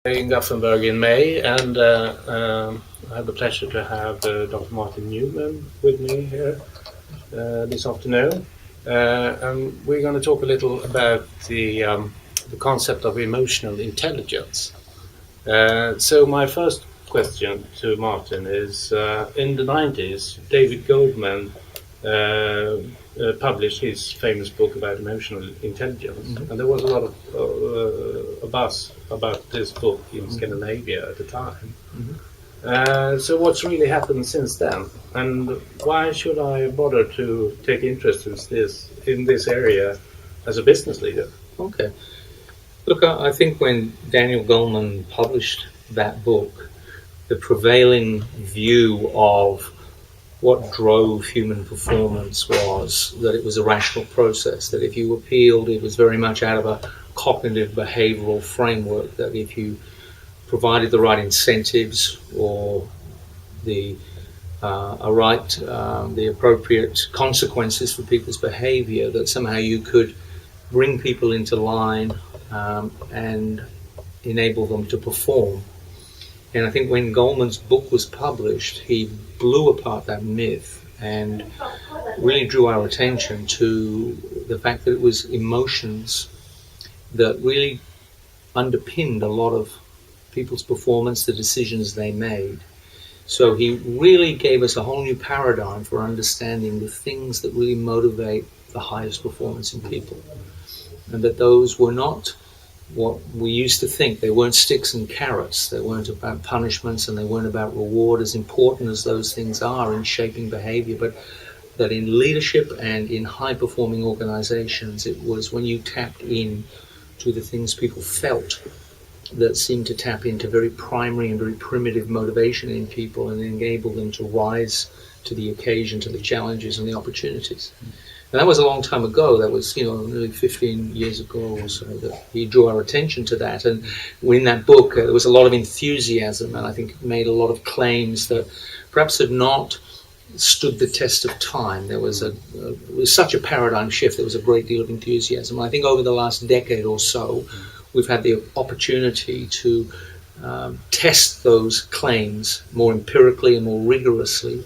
In Gothenburg in May, and I have the pleasure to have Dr. Martyn Newman with me here this afternoon. And we're going to talk a little about the concept of emotional intelligence. So my first question to Martyn is, in the 90s, David Goldman published his famous book about emotional intelligence, and there was a lot of buzz about this book in Scandinavia at the time. So what's really happened since then, and why should I bother to take interest in this area as a business leader? Okay. Look, I think when Daniel Goleman published that book, the prevailing view of what drove human performance was that it was a rational process, that if you appealed, it was very much out of a cognitive behavioral framework, that if you provided the right incentives or the appropriate consequences for people's behavior, that somehow you could bring people into line and enable them to perform. And I think when Goleman's book was published, he blew apart that myth and really drew our attention to the fact that it was emotions that really underpinned a lot of people's performance, the decisions they made. So he really gave us a whole new paradigm for understanding the things that really motivate the highest performance in people. And that those were not what we used to think. They weren't sticks and carrots. They weren't about punishments, and they weren't about reward, as important as those things are in shaping behavior. But that in leadership and in high-performing organizations, it was when you tapped in to the things people felt that seemed to tap into very primary and very primitive motivation in people and enable them to rise to the occasion, to the challenges and the opportunities. And that was a long time ago. That was, nearly 15 years ago or so that he drew our attention to that. And in that book, there was a lot of enthusiasm, and I think it made a lot of claims that perhaps had not stood the test of time. There was it was such a paradigm shift. There was a great deal of enthusiasm. And I think over the last decade or so, we've had the opportunity to test those claims more empirically and more rigorously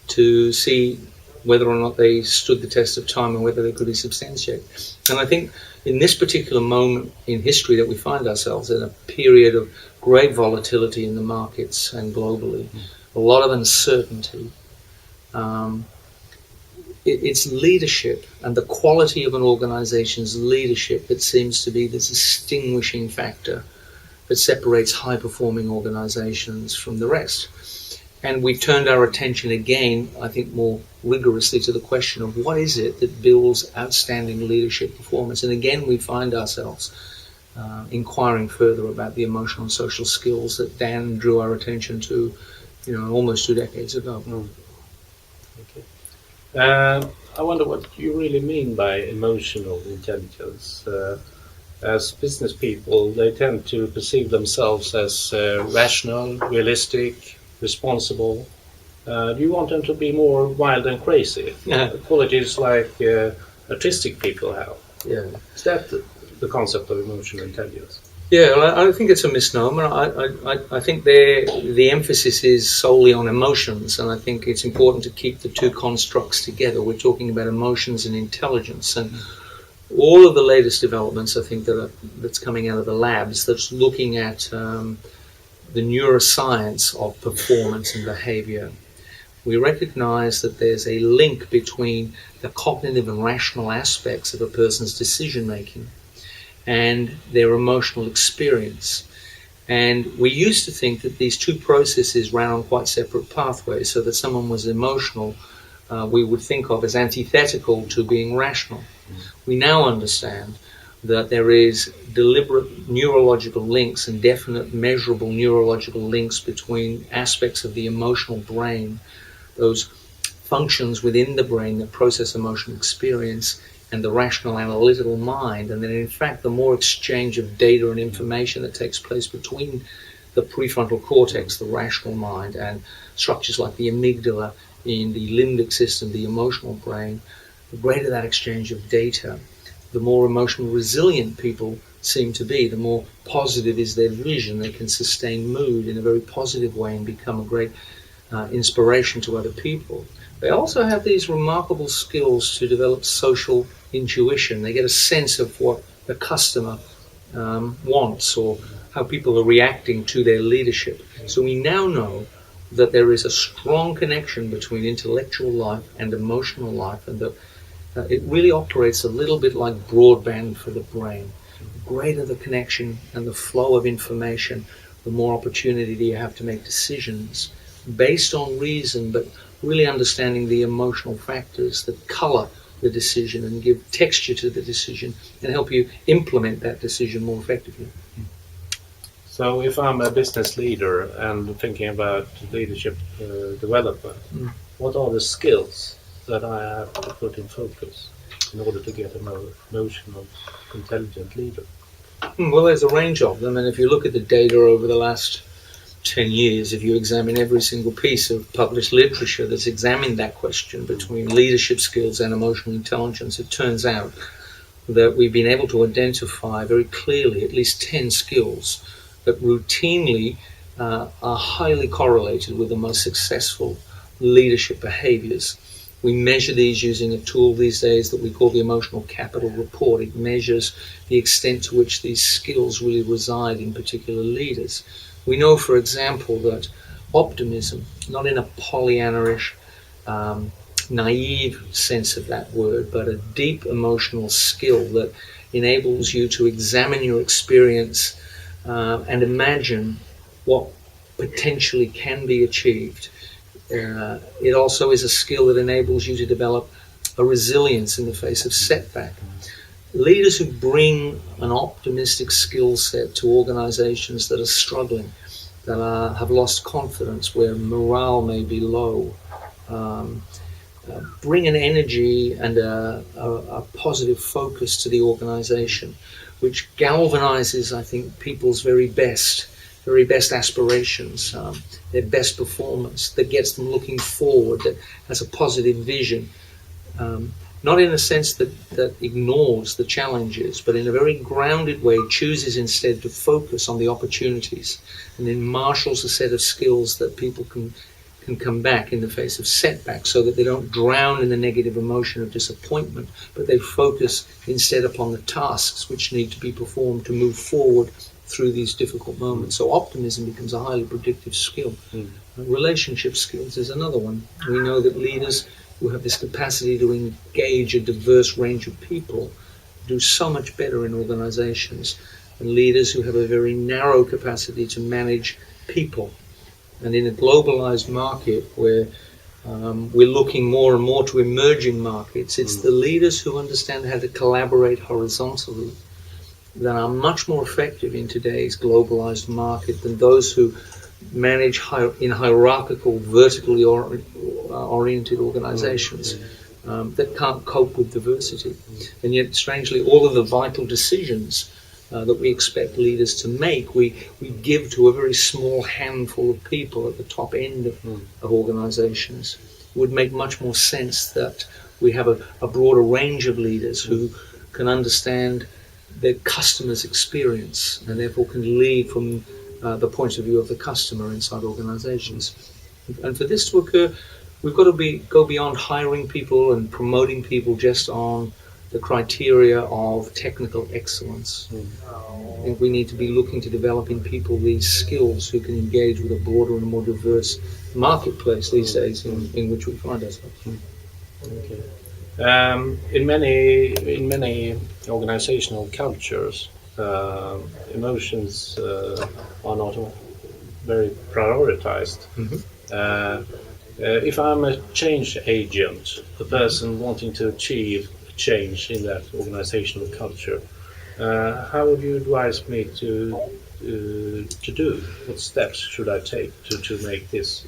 to see whether or not they stood the test of time and whether they could be substantiated. And I think in this particular moment in history that we find ourselves in, a period of great volatility in the markets and globally, a lot of uncertainty, it's leadership and the quality of an organization's leadership that seems to be the distinguishing factor that separates high-performing organizations from the rest. And we've turned our attention again, I think, more rigorously to the question of what is it that builds outstanding leadership performance. And again, we find ourselves inquiring further about the emotional and social skills that Dan drew our attention to, almost 2 decades ago. Okay. I wonder what you really mean by emotional intelligence. As business people, they tend to perceive themselves as rational, realistic, responsible. Do you want them to be more wild and crazy? Qualities like artistic people have. Yeah. Is that the concept of emotional intelligence? Yeah, well, I think it's a misnomer. I think the emphasis is solely on emotions, and I think it's important to keep the two constructs together. We're talking about emotions and intelligence, and all of the latest developments, I think, that's coming out of the labs, that's looking at the neuroscience of performance and behavior. We recognize that there's a link between the cognitive and rational aspects of a person's decision-making and their emotional experience. And we used to think that these two processes ran on quite separate pathways, so that someone was emotional, we would think of as antithetical to being rational. We now understand that there is deliberate neurological links and definite measurable neurological links between aspects of the emotional brain, those functions within the brain that process emotional experience, and the rational analytical mind. And then in fact, the more exchange of data and information that takes place between the prefrontal cortex, the rational mind, and structures like the amygdala in the limbic system, the emotional brain, the greater that exchange of data, the more emotionally resilient people seem to be, the more positive is their vision. They can sustain mood in a very positive way and become a great inspiration to other people. They also have these remarkable skills to develop social intuition. They get a sense of what the customer wants or how people are reacting to their leadership. So we now know that there is a strong connection between intellectual life and emotional life, and that it really operates a little bit like broadband for the brain. The greater the connection and the flow of information, the more opportunity you have to make decisions based on reason, but really understanding the emotional factors that color the decision and give texture to the decision and help you implement that decision more effectively. So if I'm a business leader and thinking about leadership development, what are the skills that I have to put in focus in order to get an emotional, intelligent leader? Well, there's a range of them, and if you look at the data over the last 10 years, if you examine every single piece of published literature that's examined that question between leadership skills and emotional intelligence, it turns out that we've been able to identify very clearly at least 10 skills that routinely are highly correlated with the most successful leadership behaviors. We measure these using a tool these days that we call the Emotional Capital Report. It measures the extent to which these skills really reside in particular leaders. We know, for example, that optimism, not in a Pollyanna-ish, naive sense of that word, but a deep emotional skill that enables you to examine your experience and imagine what potentially can be achieved. It also is a skill that enables you to develop a resilience in the face of setback. Leaders who bring an optimistic skill set to organizations that are struggling, that have lost confidence, where morale may be low, bring an energy and a positive focus to the organization, which galvanizes, I think, people's very best aspirations, their best performance, that gets them looking forward, that has a positive vision, not in a sense that ignores the challenges, but in a very grounded way chooses instead to focus on the opportunities, and then marshals a set of skills that people can come back in the face of setbacks, so that they don't drown in the negative emotion of disappointment, but they focus instead upon the tasks which need to be performed to move forward through these difficult moments. So optimism becomes a highly predictive skill. Relationship skills is another one. We know that leaders who have this capacity to engage a diverse range of people do so much better in organizations than leaders who have a very narrow capacity to manage people. And in a globalized market where we're looking more and more to emerging markets, it's the leaders who understand how to collaborate horizontally that are much more effective in today's globalized market than those who manage in hierarchical, vertically oriented organizations that can't cope with diversity. And yet, strangely, all of the vital decisions that we expect leaders to make, we give to a very small handful of people at the top end of organizations. It would make much more sense that we have a broader range of leaders who can understand their customer's experience and therefore can lead from the point of view of the customer inside organizations. And for this to occur, we've got to go beyond hiring people and promoting people just on the criteria of technical excellence. I think we need to be looking to develop in people these skills who can engage with a broader and more diverse marketplace these days in which we find ourselves. Okay. In many organizational cultures, emotions are not very prioritized. If I'm a change agent, a person wanting to achieve change in that organizational culture, how would you advise me to do? What steps should I take to make this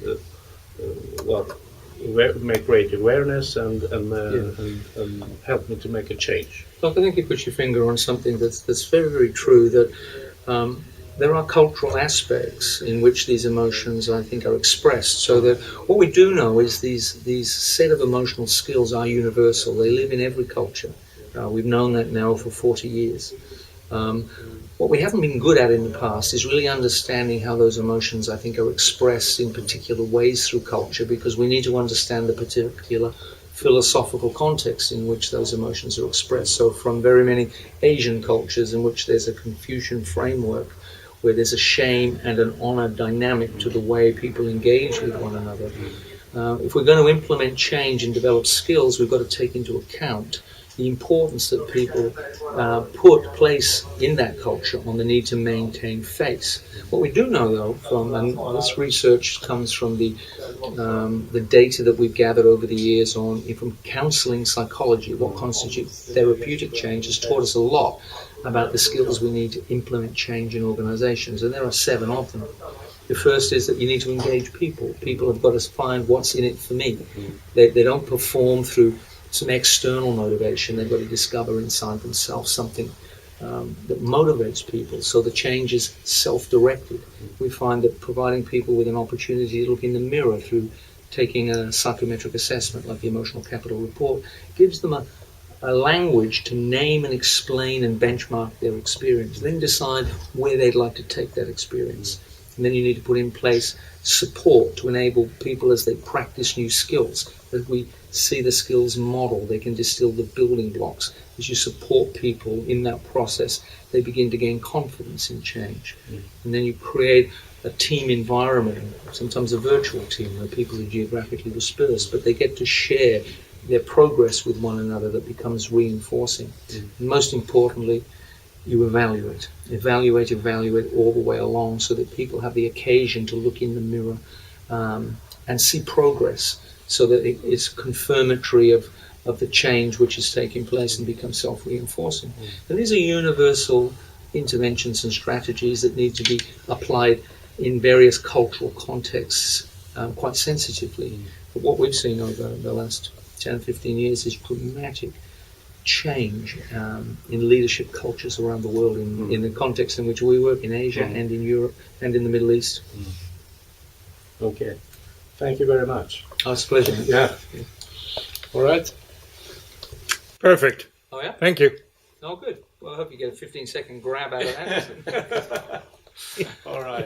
make great awareness and help me to make a change? Look, I think you put your finger on something that's very, very true, that there are cultural aspects in which these emotions, I think, are expressed. So that what we do know is these set of emotional skills are universal. They live in every culture. We've known that now for 40 years. What we haven't been good at in the past is really understanding how those emotions, I think, are expressed in particular ways through culture, because we need to understand the particular philosophical context in which those emotions are expressed. So from very many Asian cultures in which there's a Confucian framework, where there's a shame and an honor dynamic to the way people engage with one another. If we're going to implement change and develop skills, we've got to take into account the importance that people place in that culture on the need to maintain face. What we do know, though, and this research comes from the data that we've gathered over the years from counseling psychology, what constitutes therapeutic change, has taught us a lot about the skills we need to implement change in organizations, and there are 7 of them. The first is that you need to engage people. People have got to find what's in it for me. They don't perform through some external motivation. They've got to discover inside themselves something that motivates people. So the change is self-directed. We find that providing people with an opportunity to look in the mirror through taking a psychometric assessment like the Emotional Capital Report gives them a language to name and explain and benchmark their experience, then decide where they'd like to take that experience. And then you need to put in place support to enable people as they practice new skills. As we see the skills model, they can distill the building blocks. As you support people in that process, they begin to gain confidence in change. And then you create a team environment, sometimes a virtual team where people are geographically dispersed, but they get to share their progress with one another that becomes reinforcing. And most importantly, you evaluate all the way along so that people have the occasion to look in the mirror and see progress, so that it's confirmatory of the change which is taking place and becomes self-reinforcing. And these are universal interventions and strategies that need to be applied in various cultural contexts quite sensitively. But what we've seen over the last 10 or 15 years is dramatic change in leadership cultures around the world in the context in which we work, in Asia and in Europe and in the Middle East. Okay. Thank you very much. Oh, it's a pleasure. Yeah. All right. Perfect. Oh, yeah? Thank you. Oh, good. Well, I hope you get a 15-second grab out of that. All right.